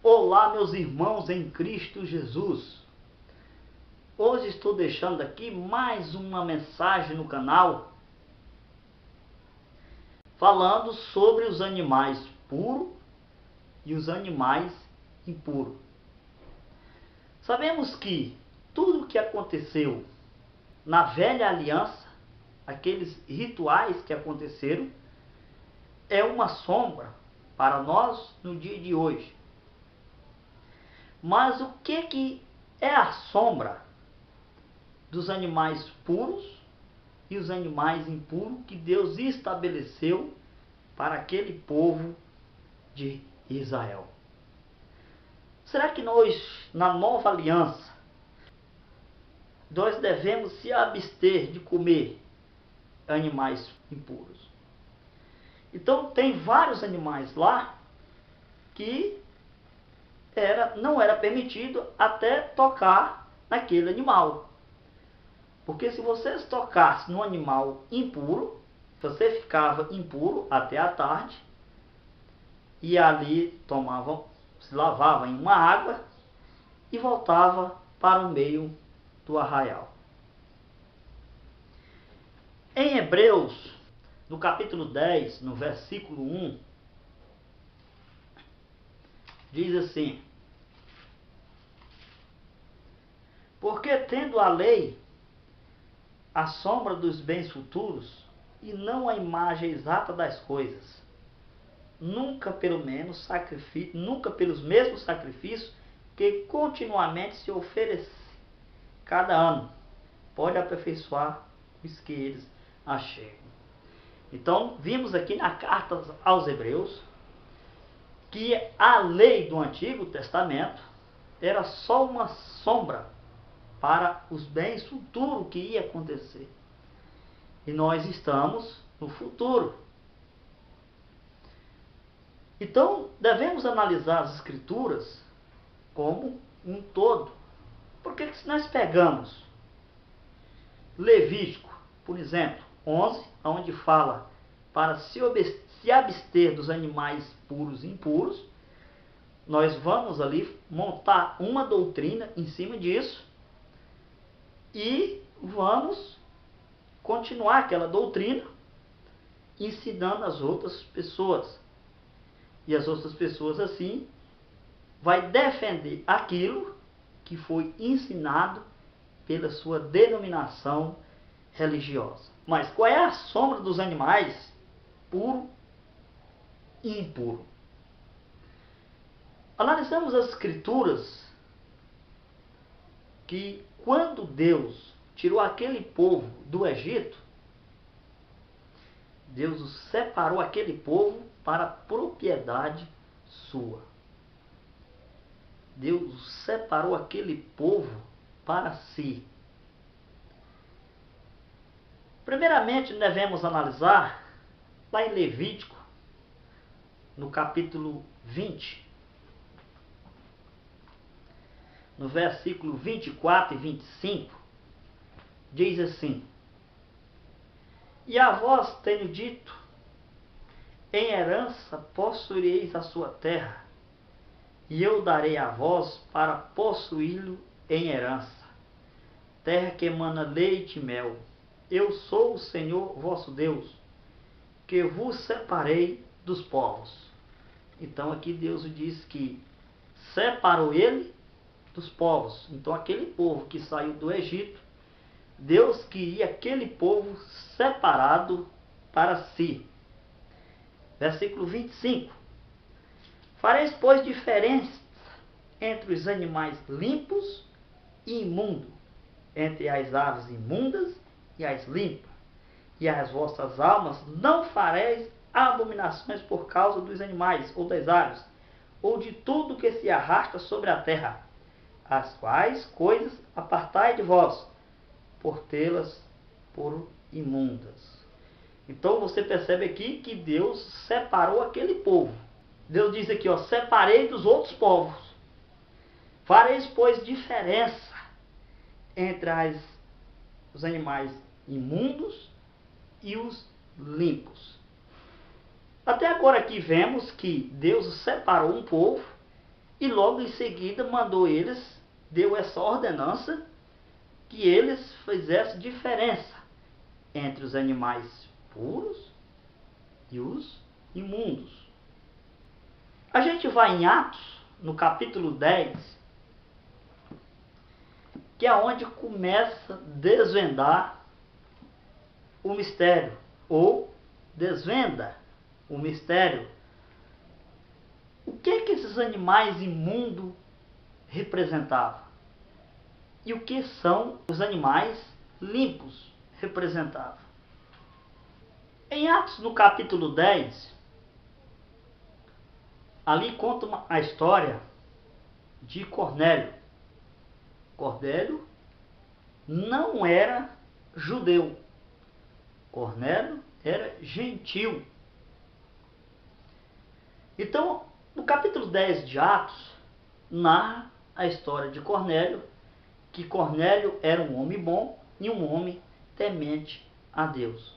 Olá, meus irmãos em Cristo Jesus. Hoje estou deixando aqui mais uma mensagem no canal falando sobre os animais puros e os animais impuros. Sabemos que tudo o que aconteceu na velha aliança, aqueles rituais que aconteceram, é uma sombra para nós no dia de hoje. Mas o que é a sombra dos animais puros e os animais impuros que Deus estabeleceu para aquele povo de Israel? Será que nós, na nova aliança, nós devemos se abster de comer animais impuros? Então tem vários animais lá que não era permitido até tocar naquele animal. Porque se você tocasse no animal impuro, você ficava impuro até a tarde e ali se lavava em uma água e voltava para o meio do arraial. Em Hebreus, no capítulo 10, no versículo 1, diz assim: porque tendo a lei a sombra dos bens futuros e não a imagem exata das coisas, nunca pelos mesmos sacrifícios que continuamente se oferece cada ano, pode aperfeiçoar os que eles achegam. Então, vimos aqui na carta aos Hebreus que a lei do Antigo Testamento era só uma sombra para os bens futuros que ia acontecer. E nós estamos no futuro. Então, devemos analisar as Escrituras como um todo. Porque se nós pegamos Levítico, por exemplo, 11, onde fala para se abster dos animais puros e impuros, nós vamos ali montar uma doutrina em cima disso e vamos continuar aquela doutrina ensinando as outras pessoas. E as outras pessoas assim vai defender aquilo que foi ensinado pela sua denominação religiosa. Mas qual é a sombra dos animais puro e impuro? Analisamos as Escrituras que quando Deus tirou aquele povo do Egito, Deus separou aquele povo para propriedade sua. Deus separou aquele povo para si. Primeiramente, devemos analisar lá em Levítico, no capítulo 20, no versículo 24 e 25, diz assim: e a vós tenho dito, em herança possuireis a sua terra, e eu darei a vós para possuí-lo em herança, terra que emana leite e mel. Eu sou o Senhor vosso Deus, que vos separei dos povos. Então aqui Deus diz que separou ele dos povos. Então aquele povo que saiu do Egito, Deus queria aquele povo separado para si. Versículo 25. Fareis, pois, diferença entre os animais limpos e imundos, entre as aves imundas e as limpas. E as vossas almas não fareis abominações por causa dos animais, ou das aves, ou de tudo que se arrasta sobre a terra, as quais coisas apartai de vós, por tê-las por imundas. Então você percebe aqui que Deus separou aquele povo. Deus diz aqui, separei dos outros povos. Fareis, pois, diferença entre os animais imundos e os limpos. Até agora aqui vemos que Deus separou um povo E logo em seguida mandou eles, deu essa ordenança, que eles fizessem diferença entre os animais puros e os imundos. A gente vai em Atos, no capítulo 10, que é onde começa a desvendar o mistério, ou desvenda o mistério. O que esses animais imundos representavam? E o que são os animais limpos representavam? Em Atos, no capítulo 10, ali conta a história de Cornélio. Cornélio não era judeu. Cornélio era gentil. Então, no capítulo 10 de Atos, narra a história de Cornélio, que Cornélio era um homem bom e um homem temente a Deus.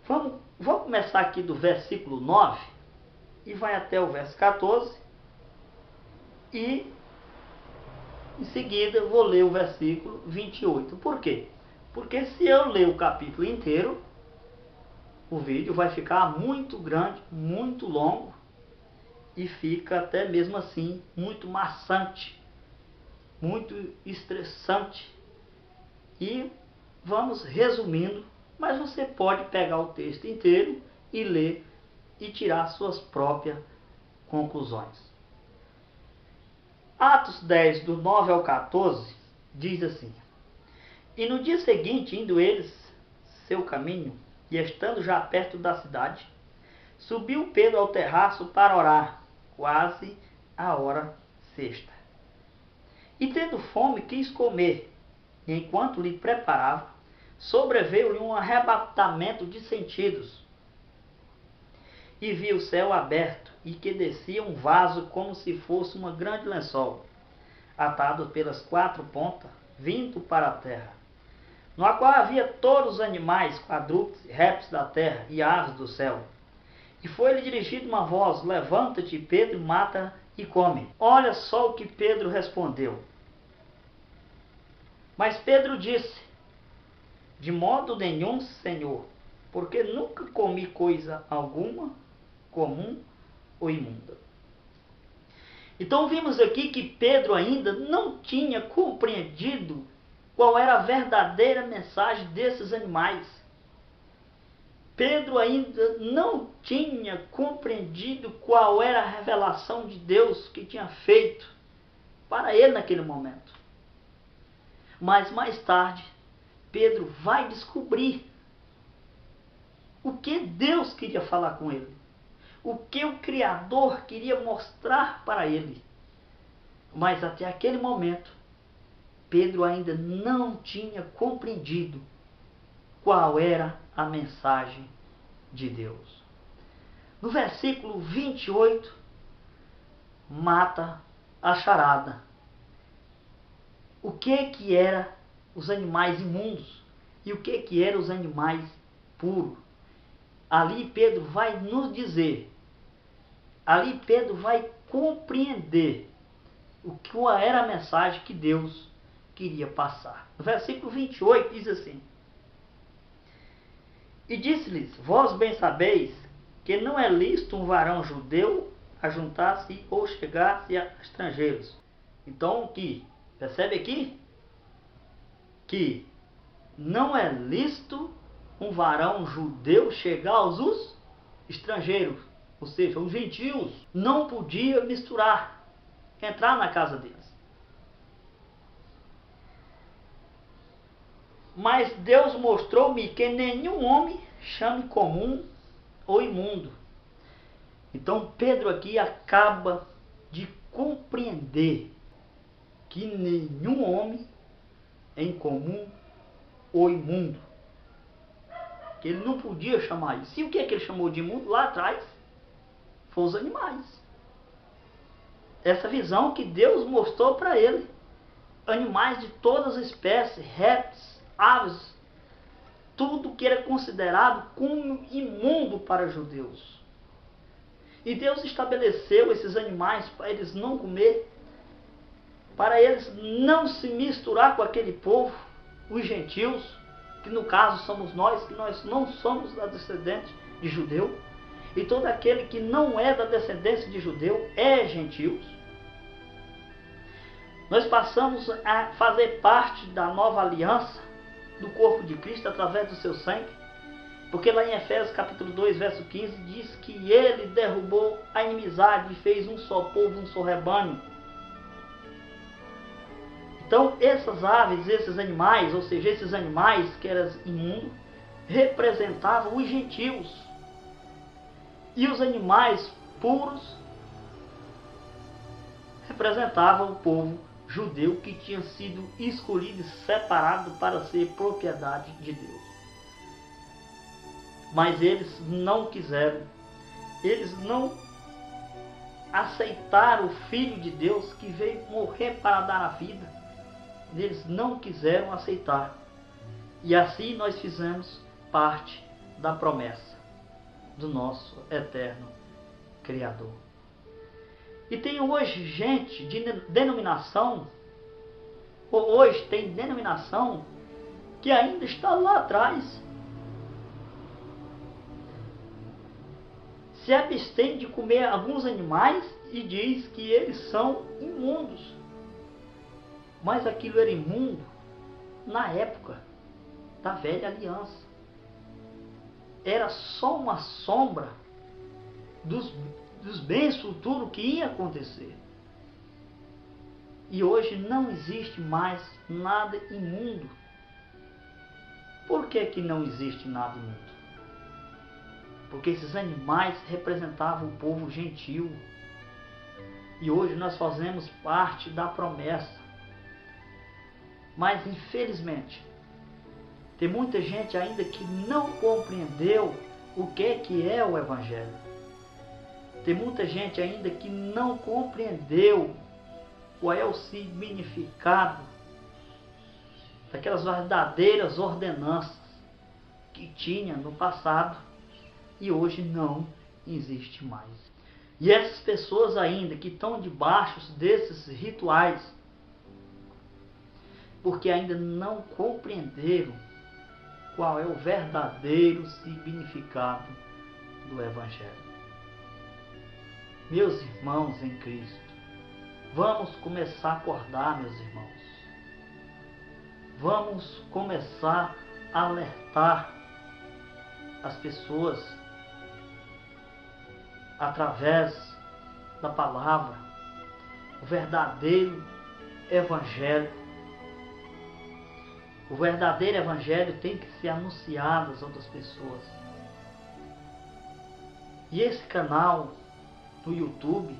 Vamos começar aqui do versículo 9 e vai até o verso 14, e em seguida eu vou ler o versículo 28. Por quê? Porque se eu ler o capítulo inteiro, o vídeo vai ficar muito grande, muito longo, e fica até mesmo assim muito maçante, muito estressante. E vamos resumindo, mas você pode pegar o texto inteiro e ler e tirar suas próprias conclusões. Atos 10, do 9 ao 14, diz assim: E no dia seguinte, indo eles seu caminho, e estando já perto da cidade, subiu Pedro ao terraço para orar, quase a hora sexta. E tendo fome, quis comer, e enquanto lhe preparava, sobreveio-lhe um arrebatamento de sentidos, e viu o céu aberto, e que descia um vaso como se fosse uma grande lençol, atado pelas quatro pontas, vindo para a terra, no qual havia todos os animais, quadrúpedes, répteis da terra e aves do céu. E foi-lhe dirigida uma voz: Levanta-te, Pedro, mata e come. Olha só o que Pedro respondeu. Mas Pedro disse: De modo nenhum, Senhor, porque nunca comi coisa alguma comum ou imunda. Então vimos aqui que Pedro ainda não tinha compreendido qual era a verdadeira mensagem desses animais. Pedro ainda não tinha compreendido qual era a revelação de Deus que tinha feito para ele naquele momento. Mas mais tarde, Pedro vai descobrir o que Deus queria falar com ele, o que o Criador queria mostrar para ele. Mas até aquele momento, Pedro ainda não tinha compreendido qual era a mensagem de Deus. No versículo 28, mata a charada. O que eram os animais imundos e o que eram os animais puros? Ali Pedro vai nos dizer, ali Pedro vai compreender qual era a mensagem que Deus queria passar. No versículo 28 diz assim: E disse-lhes: Vós bem sabeis que não é lícito um varão judeu ajuntar-se ou chegar-se a estrangeiros. Então, percebe aqui? Que não é lícito um varão judeu chegar aos estrangeiros, ou seja, os gentios. Não podia misturar, entrar na casa deles. Mas Deus mostrou-me que nenhum homem chame comum ou imundo. Então Pedro aqui acaba de compreender que nenhum homem é incomum ou imundo, que ele não podia chamar isso. E o que é que ele chamou de imundo lá atrás? Foi os animais. Essa visão que Deus mostrou para ele. Animais de todas as espécies, répteis, aves, tudo que era considerado como imundo para judeus. E Deus estabeleceu esses animais para eles não comer, para eles não se misturar com aquele povo, os gentios, que no caso somos nós, que nós não somos da descendente de judeu, e todo aquele que não é da descendência de judeu é gentios. Nós passamos a fazer parte da nova aliança do corpo de Cristo através do seu sangue, porque lá em Efésios capítulo 2, verso 15, diz que ele derrubou a inimizade e fez um só povo, um só rebanho. Então essas aves, esses animais, ou seja, esses animais que eram imundos, representavam os gentios. E os animais puros representavam o povo judeu que tinha sido escolhido e separado para ser propriedade de Deus. Mas eles não quiseram, eles não aceitaram o Filho de Deus que veio morrer para dar a vida. Eles não quiseram aceitar. E assim nós fizemos parte da promessa do nosso eterno Criador. E tem hoje gente de denominação, ou hoje tem denominação que ainda está lá atrás. Se abstém de comer alguns animais e diz que eles são imundos. Mas aquilo era imundo na época da velha aliança. Era só uma sombra dos bens futuros que ia acontecer. E hoje não existe mais nada imundo. Por que que não existe nada imundo? Porque esses animais representavam o povo gentil. E hoje nós fazemos parte da promessa. Mas infelizmente, tem muita gente ainda que não compreendeu o que é o Evangelho. Tem muita gente ainda que não compreendeu qual é o significado daquelas verdadeiras ordenanças que tinha no passado e hoje não existe mais. E essas pessoas ainda que estão debaixo desses rituais, porque ainda não compreenderam qual é o verdadeiro significado do Evangelho. Meus irmãos em Cristo, vamos começar a acordar, meus irmãos. Vamos começar a alertar as pessoas através da palavra, o verdadeiro Evangelho. O verdadeiro Evangelho tem que ser anunciado às outras pessoas. E esse canal no YouTube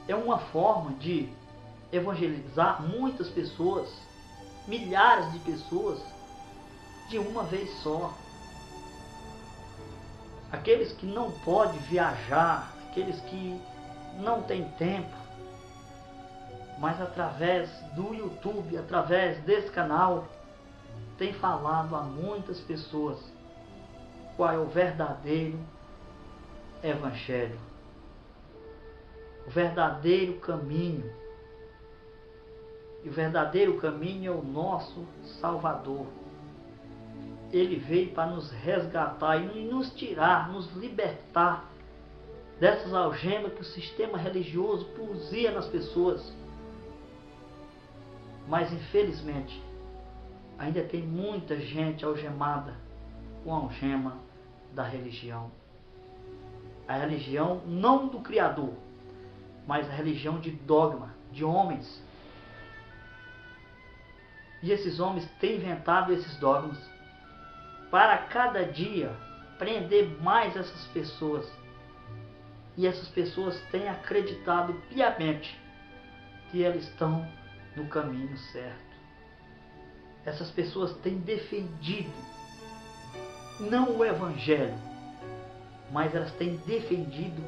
é uma forma de evangelizar muitas pessoas, milhares de pessoas, de uma vez só. Aqueles que não podem viajar, aqueles que não têm tempo, mas através do YouTube, através desse canal, tem falado a muitas pessoas qual é o verdadeiro Evangelho, o verdadeiro caminho. E o verdadeiro caminho é o nosso Salvador. Ele veio para nos resgatar e nos tirar, nos libertar dessas algemas que o sistema religioso pusia nas pessoas. Mas infelizmente ainda tem muita gente algemada com a algema da religião. A religião não do Criador, mas a religião de dogma, de homens. E esses homens têm inventado esses dogmas para cada dia prender mais essas pessoas. E essas pessoas têm acreditado piamente que elas estão no caminho certo. Essas pessoas têm defendido não o Evangelho, mas elas têm defendido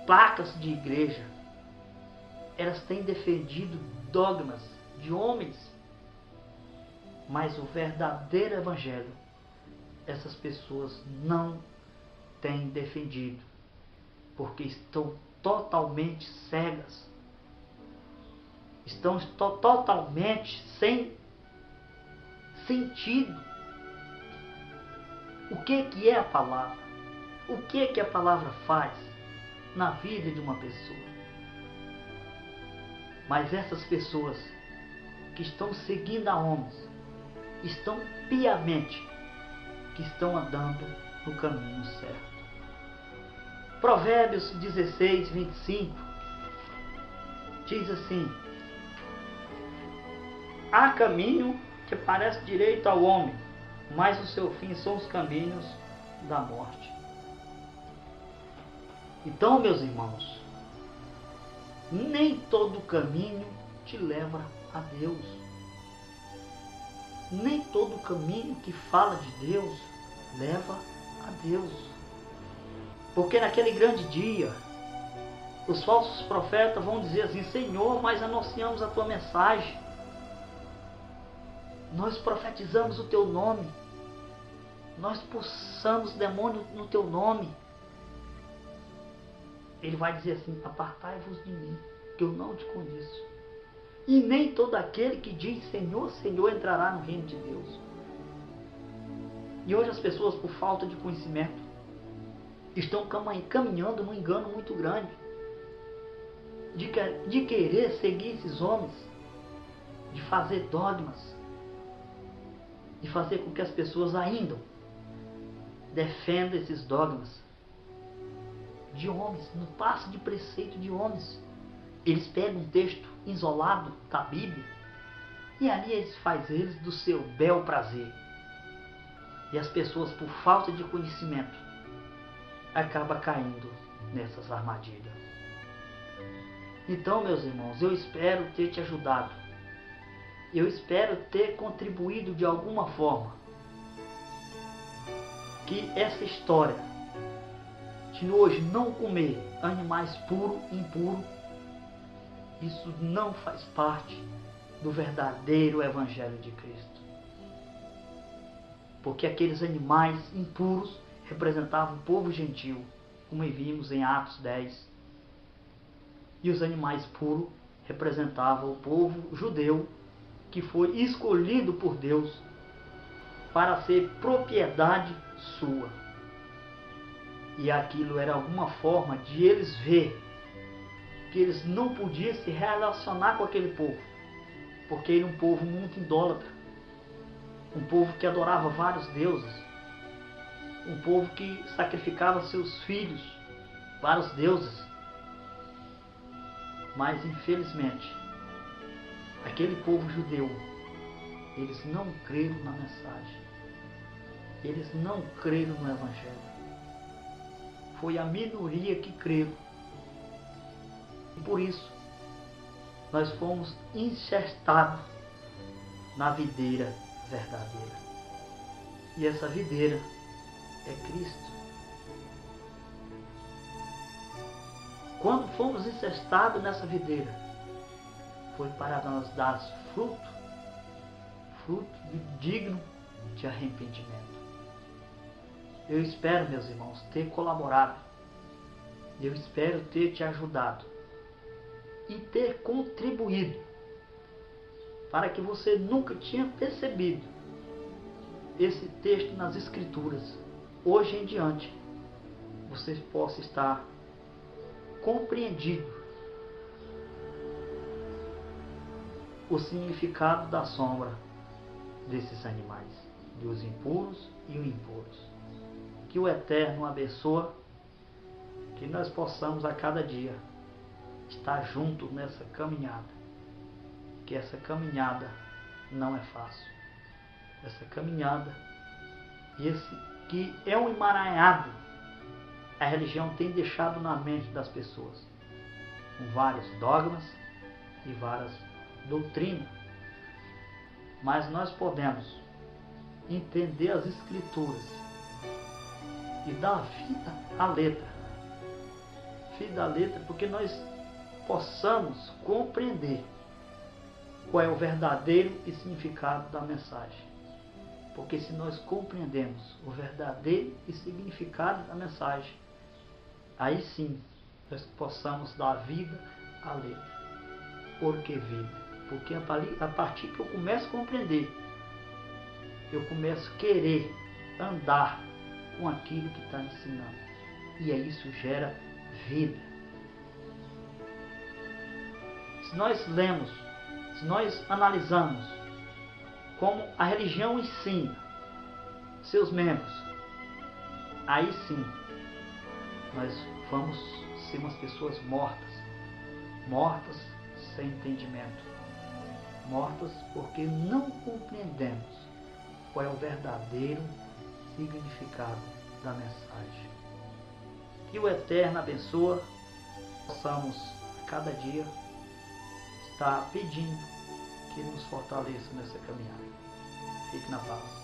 placas de igreja. Elas têm defendido dogmas de homens. Mas o verdadeiro Evangelho, essas pessoas não têm defendido. porque estão totalmente cegas, estão totalmente sem sentido. O que é a palavra? O que a palavra faz na vida de uma pessoa? Mas essas pessoas que estão seguindo a homens, estão piamente, que estão andando no caminho certo. Provérbios 16, 25 diz assim: há caminho que parece direito ao homem, mas o seu fim são os caminhos da morte. Então, meus irmãos, nem todo caminho te leva a Deus. Nem todo caminho que fala de Deus leva a Deus. Porque naquele grande dia, os falsos profetas vão dizer assim: Senhor, mas anunciamos a tua mensagem. Nós profetizamos o teu nome. Nós expulsamos demônio no teu nome. Ele vai dizer assim: apartai-vos de mim, que eu não te conheço. E nem todo aquele que diz Senhor, Senhor entrará no reino de Deus. E hoje as pessoas, por falta de conhecimento, estão caminhando num engano muito grande de querer seguir esses homens, de fazer dogmas, de fazer com que as pessoas ainda defendam esses dogmas de homens, no passo de preceito de homens. Eles pegam um texto isolado da Bíblia e ali eles fazem eles do seu bel prazer. E as pessoas, por falta de conhecimento, acabam caindo nessas armadilhas. Então, meus irmãos, eu espero ter te ajudado. Eu espero ter contribuído de alguma forma que essa história de hoje não comer animais puros e impuros, isso não faz parte do verdadeiro Evangelho de Cristo. Porque aqueles animais impuros representavam o povo gentil, como vimos em Atos 10. E os animais puros representavam o povo judeu, que foi escolhido por Deus para ser propriedade sua. E aquilo era alguma forma de eles ver que eles não podiam se relacionar com aquele povo, porque era um povo muito idólatra, um povo que adorava vários deuses, um povo que sacrificava seus filhos para os deuses. Mas infelizmente, aquele povo judeu, eles não creram na mensagem, eles não creram no Evangelho. Foi a minoria que creram. E por isso, nós fomos enxertados na videira verdadeira. E essa videira é Cristo. Quando fomos enxertados nessa videira, foi para nós dar fruto digno de arrependimento. Eu espero, meus irmãos, ter colaborado. Eu espero ter te ajudado e ter contribuído para que você nunca tinha percebido esse texto nas Escrituras. Hoje em diante, você possa estar compreendido o significado da sombra desses animais, dos impuros e os impuros. Que o Eterno abençoe, que nós possamos a cada dia estar juntos nessa caminhada, que essa caminhada não é fácil. Essa caminhada, que é um emaranhado, a religião tem deixado na mente das pessoas, com vários dogmas e várias doutrinas. Mas nós podemos entender as Escrituras e dar vida à letra. Vida à letra, porque nós possamos compreender qual é o verdadeiro significado da mensagem. Porque se nós compreendemos o verdadeiro significado da mensagem, aí sim nós possamos dar vida a Ele. Por que vida? Porque a partir que eu começo a compreender, eu começo a querer andar com aquilo que está me ensinando. E aí isso gera vida. Se nós lemos, se nós analisamos como a religião ensina seus membros, aí sim nós vamos ser umas pessoas mortas, mortas sem entendimento, mortas porque não compreendemos qual é o verdadeiro significado da mensagem. Que o Eterno abençoe, possamos cada dia estar pedindo que Ele nos fortaleça nessa caminhada. Fique na paz.